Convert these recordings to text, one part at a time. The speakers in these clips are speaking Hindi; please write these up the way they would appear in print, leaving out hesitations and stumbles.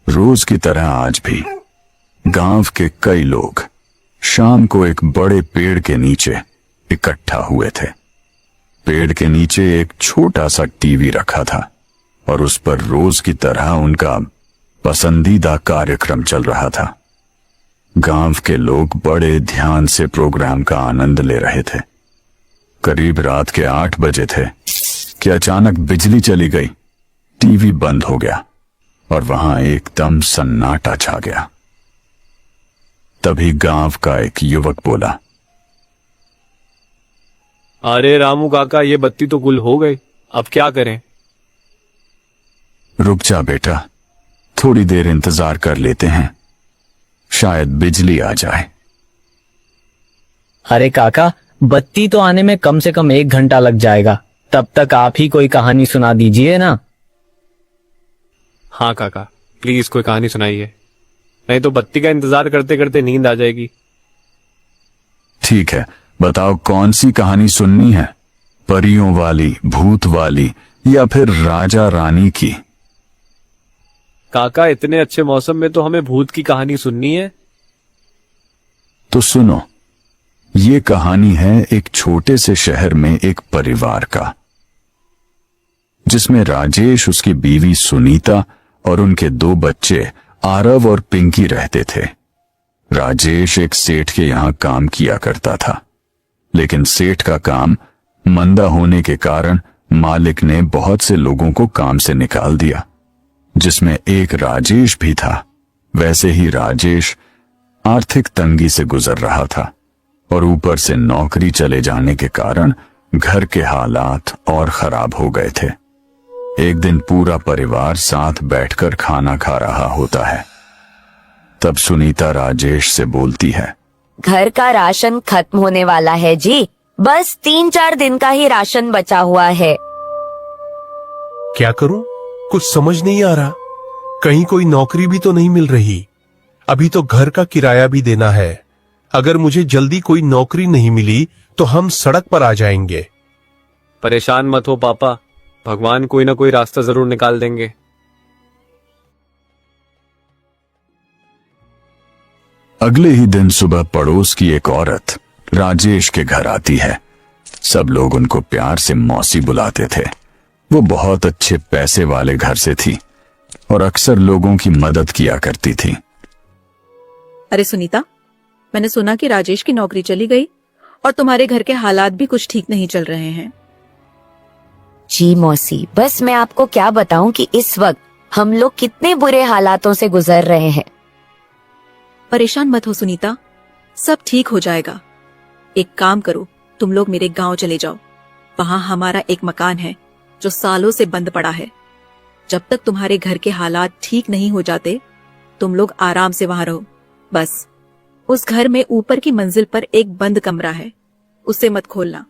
रोज की तरह आज भी गांव के कई लोग शाम को एक बड़े पेड़ के नीचे इकट्ठा हुए थे। पेड़ के नीचे एक छोटा सा टीवी रखा था और उस पर रोज की तरह उनका पसंदीदा कार्यक्रम चल रहा था। गांव के लोग बड़े ध्यान से प्रोग्राम का आनंद ले रहे थे। करीब रात के 8 बजे थे कि अचानक बिजली चली गई, टीवी बंद हो गया और वहां एकदम सन्नाटा छा गया। तभी गांव का एक युवक बोला, अरे रामू काका, ये बत्ती तो गुल हो गई, अब क्या करें? रुक जा बेटा, थोड़ी देर इंतजार कर लेते हैं, शायद बिजली आ जाए। अरे काका, बत्ती तो आने में कम से कम 1 घंटा लग जाएगा, तब तक आप ही कोई कहानी सुना दीजिए ना। हाँ काका, प्लीज कोई कहानी सुनाइए, नहीं तो बत्ती का इंतजार करते करते नींद आ जाएगी। ठीक है, बताओ कौन सी कहानी सुननी है? परियों वाली, भूत वाली या फिर राजा रानी की? काका, इतने अच्छे मौसम में तो हमें भूत की कहानी सुननी है। तो सुनो, ये कहानी है एक छोटे से शहर में एक परिवार का, जिसमें राजेश, उसकी बीवी सुनीता और उनके 2 बच्चे आरव और पिंकी रहते थे। राजेश एक सेठ के यहां काम किया करता था, लेकिन सेठ का काम मंदा होने के कारण मालिक ने बहुत से लोगों को काम से निकाल दिया, जिसमें एक राजेश भी था। वैसे ही राजेश आर्थिक तंगी से गुजर रहा था और ऊपर से नौकरी चले जाने के कारण घर के हालात और खराब हो गए थे। एक दिन पूरा परिवार साथ बैठकर खाना खा रहा होता है। तब सुनीता राजेश से बोलती है, घर का राशन खत्म होने वाला है जी, बस 3-4 दिन का ही राशन बचा हुआ है। क्या करूं? कुछ समझ नहीं आ रहा। कहीं कोई नौकरी भी तो नहीं मिल रही। अभी तो घर का किराया भी देना है। अगर मुझे जल्दी कोई नौकरी नहीं मिली तो हम सड़क पर आ जाएंगे। परेशान मत हो पापा, भगवान कोई ना कोई रास्ता जरूर निकाल देंगे। अगले ही दिन सुबह पड़ोस की एक औरत राजेश के घर आती है। सब लोग उनको प्यार से मौसी बुलाते थे। वो बहुत अच्छे पैसे वाले घर से थी और अक्सर लोगों की मदद किया करती थी। अरे सुनीता, मैंने सुना कि राजेश की नौकरी चली गई और तुम्हारे घर के हालात भी कुछ ठीक नहीं चल रहे हैं। जी मौसी, बस मैं आपको क्या बताऊं कि इस वक्त हम लोग कितने बुरे हालातों से गुजर रहे हैं। परेशान मत हो सुनीता, सब ठीक हो जाएगा। एक काम करो, तुम लोग मेरे गांव चले जाओ। वहां हमारा एक मकान है जो सालों से बंद पड़ा है। जब तक तुम्हारे घर के हालात ठीक नहीं हो जाते, तुम लोग आराम से वहां रहो। बस उस घर में ऊपर की मंजिल पर एक बंद कमरा है, उसे मत खोलना।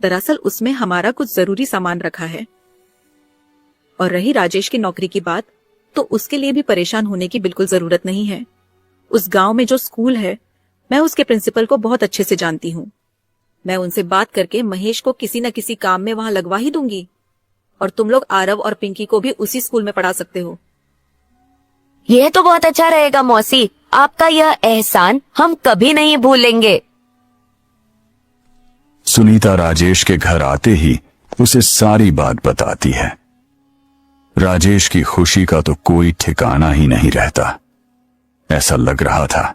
दरअसल उसमें हमारा कुछ जरूरी सामान रखा है। और रही राजेश की नौकरी की बात, तो उसके लिए भी परेशान होने की बिल्कुल जरूरत नहीं है। उस गांव में जो स्कूल है, मैं उसके प्रिंसिपल को बहुत अच्छे से जानती हूँ। मैं उनसे बात करके महेश को किसी न किसी काम में वहां लगवा ही दूंगी। और तुम लोग आरव और पिंकी को भी उसी स्कूल में पढ़ा सकते हो। यह तो बहुत अच्छा रहेगा मौसी, आपका यह एहसान हम कभी नहीं भूलेंगे। सुनीता राजेश के घर आते ही उसे सारी बात बताती है। राजेश की खुशी का तो कोई ठिकाना ही नहीं रहता। ऐसा लग रहा था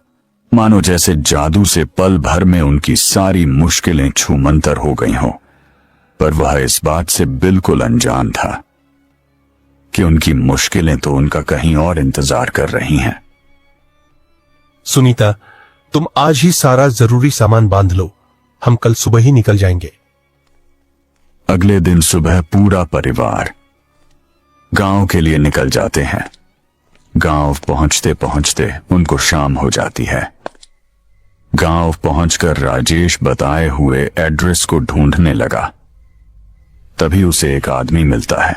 मानो जैसे जादू से पल भर में उनकी सारी मुश्किलें छूमंतर हो गई हों। पर वह इस बात से बिल्कुल अनजान था कि उनकी मुश्किलें तो उनका कहीं और इंतजार कर रही हैं। सुनीता, तुम आज ही सारा जरूरी सामान बांध लो, हम कल सुबह ही निकल जाएंगे। अगले दिन सुबह पूरा परिवार गांव के लिए निकल जाते हैं। गांव पहुंचते पहुंचते उनको शाम हो जाती है। गांव पहुंचकर राजेश बताए हुए एड्रेस को ढूंढने लगा। तभी उसे एक आदमी मिलता है।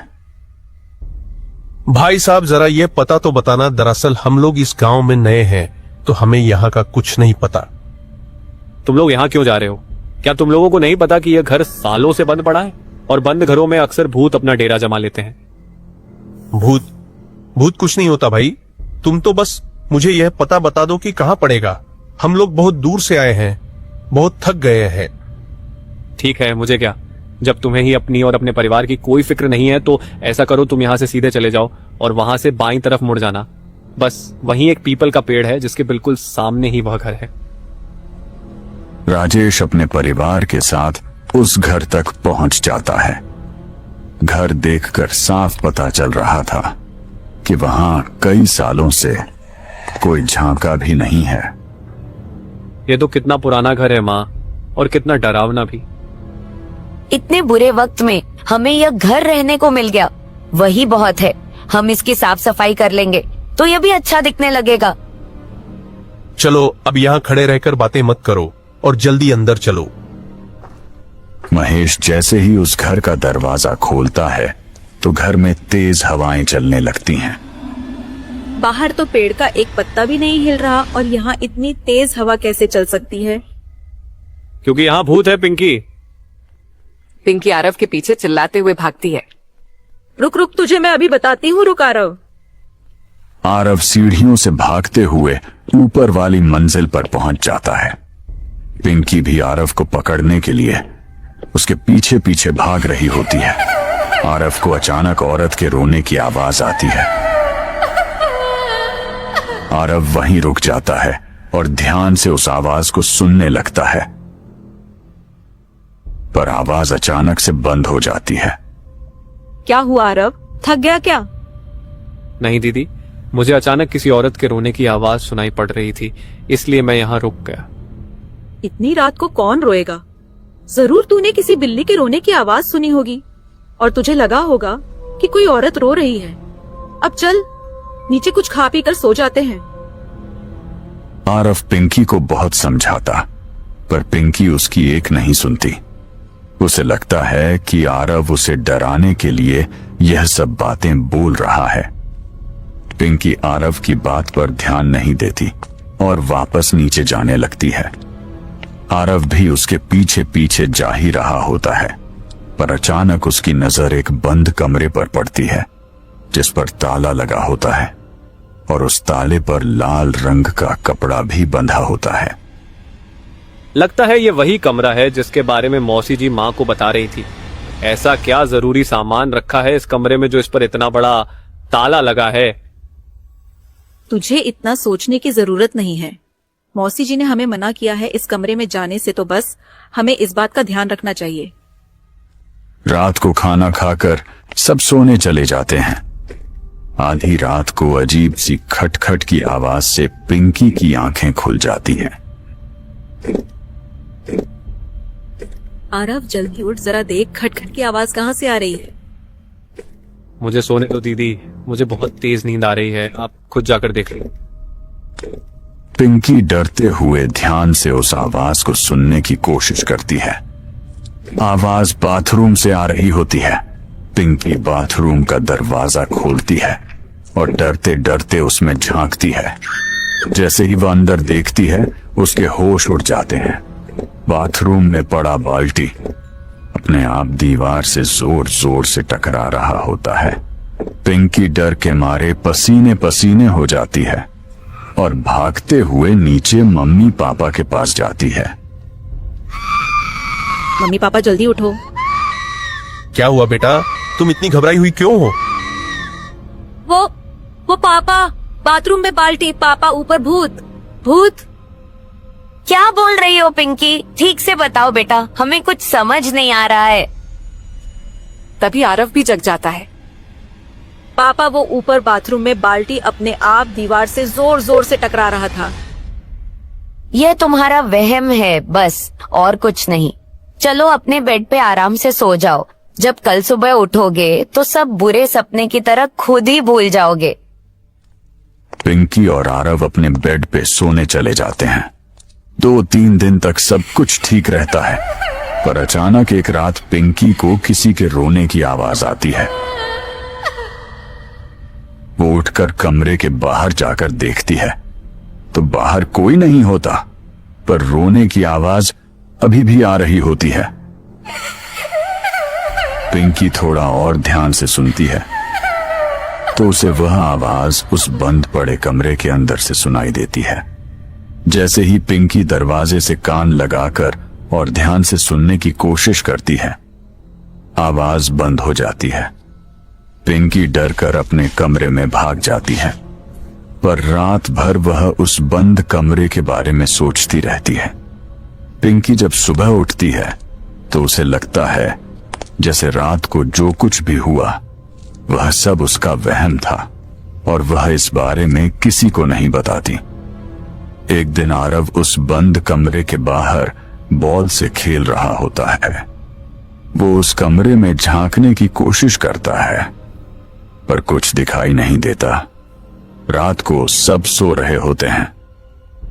भाई साहब, जरा ये पता तो बताना, दरअसल हम लोग इस गांव में नए हैं तो हमें यहाँ का कुछ नहीं पता। तुम लोग यहाँ क्यों जा रहे हो? क्या तुम लोगों को नहीं पता कि यह घर सालों से बंद पड़ा है और बंद घरों में अक्सर भूत अपना डेरा जमा लेते हैं? भूत भूत कुछ नहीं होता भाई, तुम तो बस मुझे यह पता बता दो कि कहाँ पड़ेगा। हम लोग बहुत दूर से आए हैं, बहुत थक गए हैं। ठीक है, मुझे क्या, जब तुम्हें ही अपनी और अपने परिवार की कोई फिक्र नहीं है तो ऐसा करो, तुम यहां से सीधे चले जाओ और वहां से बाईं तरफ मुड़ जाना। बस वहीं एक पीपल का पेड़ है जिसके बिल्कुल सामने ही वह घर है। राजेश अपने परिवार के साथ उस घर तक पहुंच जाता है। घर देखकर साफ पता चल रहा था कि वहां कई सालों से कोई झांका भी नहीं है। ये तो कितना पुराना घर है माँ, और कितना डरावना भी। इतने बुरे वक्त में हमें यह घर रहने को मिल गया, वही बहुत है। हम इसकी साफ सफाई कर लेंगे तो यह भी अच्छा दिखने लगेगा। चलो अब यहाँ खड़े रहकर बातें मत करो और जल्दी अंदर चलो। महेश जैसे ही उस घर का दरवाजा खोलता है तो घर में तेज हवाएं चलने लगती हैं। बाहर तो पेड़ का एक पत्ता भी नहीं हिल रहा और यहाँ इतनी तेज हवा कैसे चल सकती है? क्योंकि यहाँ भूत है पिंकी। पिंकी आरव के पीछे चिल्लाते हुए भागती है। रुक रुक, तुझे मैं अभी बताती हूँ, रुक आरव। आरव सीढ़ियों से भागते हुए ऊपर वाली मंजिल पर पहुंच जाता है। पिंकी भी आरव को पकड़ने के लिए उसके पीछे पीछे भाग रही होती है। आरव को अचानक औरत के रोने की आवाज आती है। आरव वहीं रुक जाता है और ध्यान से उस आवाज को सुनने लगता है, पर आवाज अचानक से बंद हो जाती है। क्या हुआ आरव, थक गया क्या? नहीं दीदी, मुझे अचानक किसी औरत के रोने की आवाज सुनाई पड़ रही थी, इसलिए मैं यहाँ रुक गया। इतनी रात को कौन रोएगा? जरूर तूने किसी बिल्ली के रोने की आवाज सुनी होगी और तुझे लगा होगा कि कोई औरत रो रही है। अब चल नीचे कुछ खा पी कर सो जाते हैं। आरव पिंकी को बहुत समझाता, पर पिंकी उसकी एक नहीं सुनती। उसे लगता है कि आरव उसे डराने के लिए यह सब बातें बोल रहा है। पिंकी आरव की बात पर ध्यान नहीं देती और वापस नीचे जाने लगती है। आरव भी उसके पीछे पीछे जा ही रहा होता है, पर अचानक उसकी नजर एक बंद कमरे पर पड़ती है जिस पर ताला लगा होता है और उस ताले पर लाल रंग का कपड़ा भी बंधा होता है। लगता है ये वही कमरा है जिसके बारे में मौसी जी माँ को बता रही थी। ऐसा क्या जरूरी सामान रखा है इस कमरे में जो इस पर इतना बड़ा ताला लगा है? तुझे इतना सोचने की जरूरत नहीं है। मौसी जी ने हमें मना किया है इस कमरे में जाने से, तो बस हमें इस बात का ध्यान रखना चाहिए। रात को खाना खाकर सब सोने चले जाते हैं। आधी रात को अजीब सी खटखट की आवाज से पिंकी की आंखें खुल जाती हैं। आरव जल्दी उठ, जरा देख खटखट की आवाज कहाँ से आ रही है। मुझे सोने दो दीदी, मुझे बहुत तेज नींद आ रही है, आप खुद जाकर देख लो। पिंकी डरते हुए ध्यान से उस आवाज को सुनने की कोशिश करती है। आवाज बाथरूम से आ रही होती है। पिंकी बाथरूम का दरवाजा खोलती है और डरते डरते उसमें झांकती है। जैसे ही वह अंदर देखती है उसके होश उड़ जाते हैं। बाथरूम में पड़ा बाल्टी अपने आप दीवार से जोर जोर से टकरा रहा होता है। पिंकी डर के मारे पसीने पसीने हो जाती है और भागते हुए नीचे मम्मी पापा के पास जाती है। मम्मी पापा जल्दी उठो। क्या हुआ बेटा, तुम इतनी घबराई हुई क्यों हो? वो पापा, बाथरूम में बाल्टी, पापा ऊपर भूत। भूत? क्या बोल रही हो पिंकी? ठीक से बताओ बेटा, हमें कुछ समझ नहीं आ रहा है। तभी आरव भी जग जाता है। पापा वो ऊपर बाथरूम में बाल्टी अपने आप दीवार से जोर जोर से टकरा रहा था। यह तुम्हारा वहम है बस, और कुछ नहीं। चलो अपने बेड पे आराम से सो जाओ। जब कल सुबह उठोगे तो सब बुरे सपने की तरह खुद ही भूल जाओगे। पिंकी और आरव अपने बेड पे सोने चले जाते हैं। 2-3 दिन तक सब कुछ ठीक रहता है, पर अचानक एक रात पिंकी को किसी के रोने की आवाज आती है। वो उठकर कमरे के बाहर जाकर देखती है तो बाहर कोई नहीं होता, पर रोने की आवाज अभी भी आ रही होती है। पिंकी थोड़ा और ध्यान से सुनती है तो उसे वह आवाज उस बंद पड़े कमरे के अंदर से सुनाई देती है। जैसे ही पिंकी दरवाजे से कान लगाकर और ध्यान से सुनने की कोशिश करती है, आवाज बंद हो जाती है। पिंकी डर कर अपने कमरे में भाग जाती है, पर रात भर वह उस बंद कमरे के बारे में सोचती रहती है। पिंकी जब सुबह उठती है तो उसे लगता है जैसे रात को जो कुछ भी हुआ वह सब उसका वहम था और वह इस बारे में किसी को नहीं बताती। एक दिन आरव उस बंद कमरे के बाहर बॉल से खेल रहा होता है। वो उस कमरे में झांकने की कोशिश करता है, पर कुछ दिखाई नहीं देता। रात को सब सो रहे होते हैं।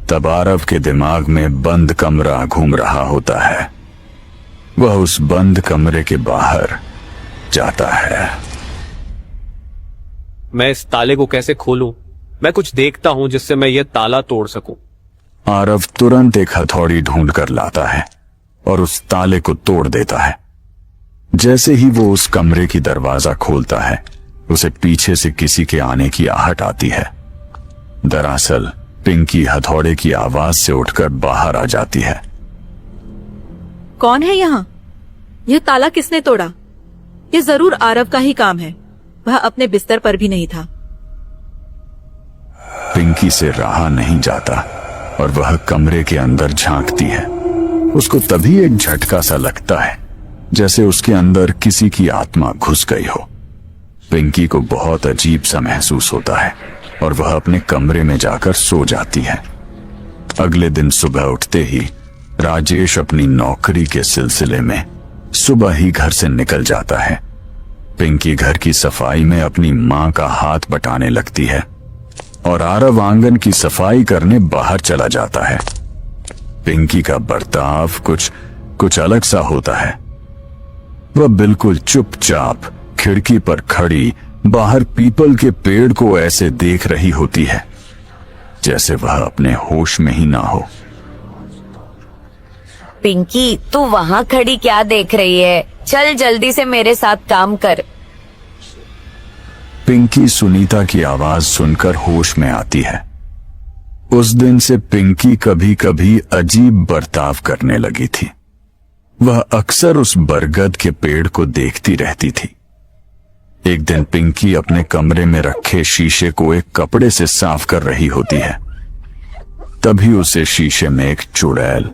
तब आरव के दिमाग में बंद कमरा घूम रहा होता है। वह उस बंद कमरे के बाहर जाता है। मैं इस ताले को कैसे खोलूं? मैं कुछ देखता हूं जिससे मैं यह ताला तोड़ सकूं। आरव तुरंत एक हथौड़ी ढूंढ कर लाता है और उस ताले को तोड़ देता है। जैसे ही वो उस कमरे की दरवाजा खोलता है, उसे पीछे से किसी के आने की आहट आती है। दरअसल पिंकी हथौड़े की आवाज से उठकर बाहर आ जाती है। कौन है यहाँ? यह ताला किसने तोड़ा? यह जरूर आरव का ही काम है। वह अपने बिस्तर पर भी नहीं था। पिंकी से रहा नहीं जाता और वह कमरे के अंदर झांकती है। उसको तभी एक झटका सा लगता है जैसे उसके अंदर किसी की आत्मा घुस गई हो। पिंकी को बहुत अजीब सा महसूस होता है और वह अपने कमरे में जाकर सो जाती है। अगले दिन सुबह उठते ही राजेश अपनी नौकरी के सिलसिले में सुबह ही घर से निकल जाता है। पिंकी घर की सफाई में अपनी मां का हाथ बटाने लगती है और आरव आंगन की सफाई करने बाहर चला जाता है। पिंकी का बर्ताव कुछ अलग सा होता है। वह बिल्कुल चुपचाप खिड़की पर खड़ी बाहर पीपल के पेड़ को ऐसे देख रही होती है जैसे वह अपने होश में ही ना हो। पिंकी, तू वहाँ खड़ी क्या देख रही है? चल जल्दी से मेरे साथ काम कर। पिंकी सुनीता की आवाज सुनकर होश में आती है। उस दिन से पिंकी कभी कभी अजीब बर्ताव करने लगी थी। वह अक्सर उस बरगद के पेड़ को देखती रहती थी। एक दिन पिंकी अपने कमरे में रखे शीशे को एक कपड़े से साफ कर रही होती है। तभी उसे शीशे में एक चुड़ैल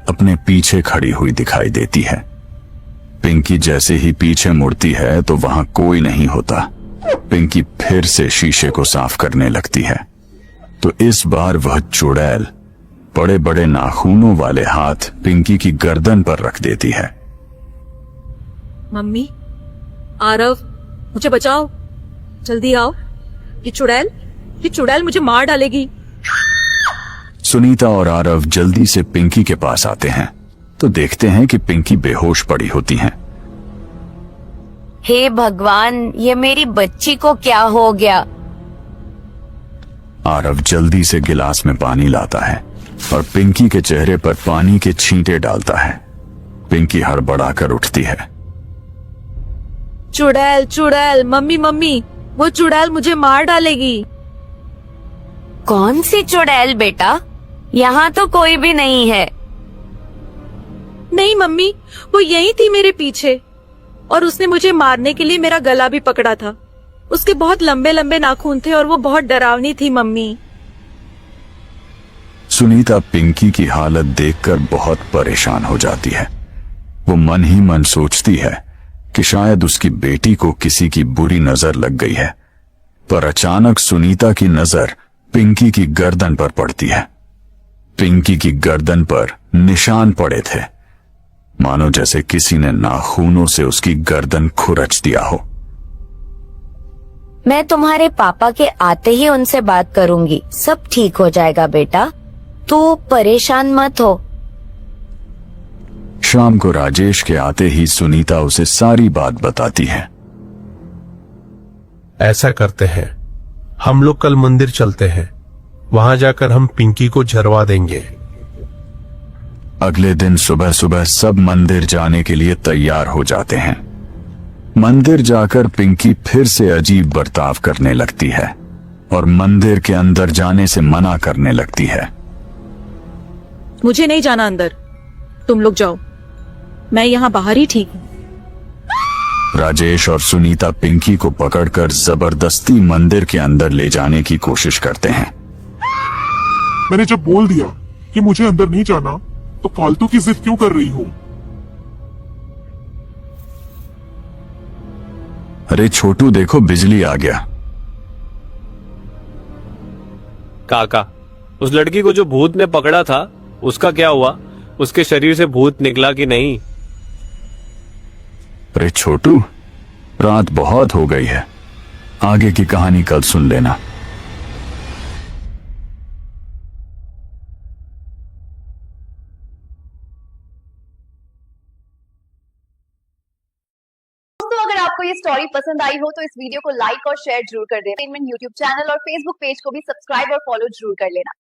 अपने पीछे खड़ी हुई दिखाई देती है। पिंकी जैसे ही पीछे मुड़ती है तो वहां कोई नहीं होता। पिंकी फिर से शीशे को साफ करने लगती है तो इस बार वह चुड़ैल बड़े बड़े नाखूनों वाले हाथ पिंकी की गर्दन पर रख देती है। मम्मी, आरव, मुझे बचाओ, जल्दी आओ। ये चुड़ैल मुझे मार डालेगी। सुनीता और आरव जल्दी से पिंकी के पास आते हैं तो देखते हैं कि पिंकी बेहोश पड़ी होती हैं। हे भगवान, ये मेरी बच्ची को क्या हो गया? आरव जल्दी से गिलास में पानी लाता है और पिंकी के चेहरे पर पानी के छींटे डालता है। पिंकी हड़बड़ाकर उठती है। चुड़ैल, मम्मी, वो चुड़ैल मुझे मार डालेगी। कौन सी चुड़ैल बेटा? यहाँ तो कोई भी नहीं है। नहीं मम्मी, वो यही थी मेरे पीछे और उसने मुझे मारने के लिए मेरा गला भी पकड़ा था। उसके बहुत लंबे लंबे नाखून थे और वो बहुत डरावनी थी मम्मी। सुनीता पिंकी की हालत देखकर बहुत परेशान हो जाती है। वो मन ही मन सोचती है कि शायद उसकी बेटी को किसी की बुरी नजर लग गई है, पर अचानक सुनीता की नजर पिंकी की गर्दन पर पड़ती है। पिंकी की गर्दन पर निशान पड़े थे, मानो जैसे किसी ने नाखूनों से उसकी गर्दन खुरच दिया हो। मैं तुम्हारे पापा के आते ही उनसे बात करूंगी। सब ठीक हो जाएगा बेटा, तू परेशान मत हो। शाम को राजेश के आते ही सुनीता उसे सारी बात बताती है। ऐसा करते हैं, हम लोग कल मंदिर चलते हैं। वहां जाकर हम पिंकी को झरवा देंगे। अगले दिन सुबह सुबह सब मंदिर जाने के लिए तैयार हो जाते हैं। मंदिर जाकर पिंकी फिर से अजीब बर्ताव करने लगती है और मंदिर के अंदर जाने से मना करने लगती है। मुझे नहीं जाना अंदर, तुम लोग जाओ, मैं यहाँ बाहर ही ठीक हूँ। राजेश और सुनीता पिंकी को पकड़कर जबरदस्ती मंदिर के अंदर ले जाने की कोशिश करते हैं। मैंने जब बोल दिया कि मुझे अंदर नहीं जाना, तो फालतू की जिद क्यों कर रही हो? अरे छोटू देखो, बिजली आ गया। काका, उस लड़की को जो भूत ने पकड़ा था उसका क्या हुआ? उसके शरीर से भूत निकला कि नहीं? अरे छोटू, रात बहुत हो गई है, आगे की कहानी कल सुन लेना। दोस्तों, अगर आपको ये स्टोरी पसंद आई हो तो इस वीडियो को लाइक और शेयर जरूर कर दें। एंटरटेनमेंट यूट्यूब चैनल और फेसबुक पेज को भी सब्सक्राइब और फॉलो जरूर कर लेना।